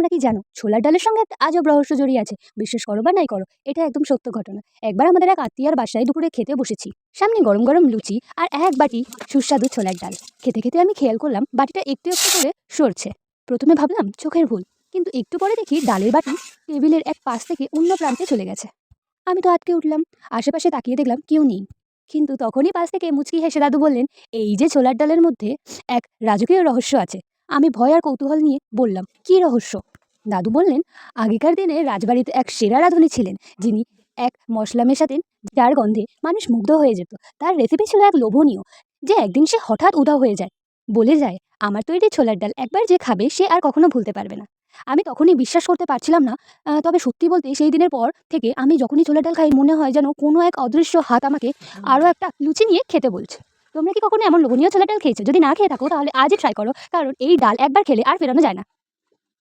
তোমরা কি জানো ছোলার ডালের সঙ্গে একটা আজব রহস্য জড়িয়ে আছে? বিশ্বাস করো বা নাই করো, এটা একদম সত্য ঘটনা। একবার আমাদের এক আত্মীয়ার বাসায় দুপুরে খেতে বসেছি। সামনে গরম গরম লুচি আর এক বাটি সুস্বাদু ছোলার ডাল। খেতে খেতে আমি খেয়াল করলাম বাটিটা একটু একটু করে সরছে। প্রথমে ভাবলাম চোখের ভুল, কিন্তু একটু পরে দেখি ডালের বাটি টেবিলের এক পাশ থেকে অন্য প্রান্তে চলে গেছে। আমি তো আটকে উঠলাম। আশেপাশে তাকিয়ে দেখলাম কেউ নেই। কিন্তু তখনই পাশ থেকে মুচকি হেসে দাদু বললেন, এই যে ছোলার ডালের মধ্যে এক রাজকীয় রহস্য আছে। আমি ভয় আর কৌতূহল নিয়ে বললাম, কি রহস্য? দাদু বললেন, আগেকার দিনে রাজবাড়িতে এক সেরা রাঁধুনি ছিলেন, যিনি এক মশলা মেশাতেন যার গন্ধে মানুষ মুগ্ধ হয়ে যেত। তার রেসিপি ছিল এক লোভনীয়, যে একদিন সে হঠাৎ উধাও হয়ে যায়। বলে যায়, আমার তৈরি ছোলার ডাল একবার যে খাবে সে আর কখনো ভুলতে পারবে না। আমি তখনই বিশ্বাস করতে পারছিলাম না। তবে সত্যি বলতে সেই দিনের পর থেকে আমি যখনই ছোলার ডাল খাই মনে হয় যেন কোনো এক অদৃশ্য হাত আমাকে আরও একটা লুচি নিয়ে খেতে বলছে। তোমরা কি কখনো এমন লোভনীয় ছোলার ডাল খেয়েছো? যদি না খেয়ে থাকো তাহলে আজই ট্রাই করো, কারণ এই ডাল একবার খেলে আর ফেরানো যায় না।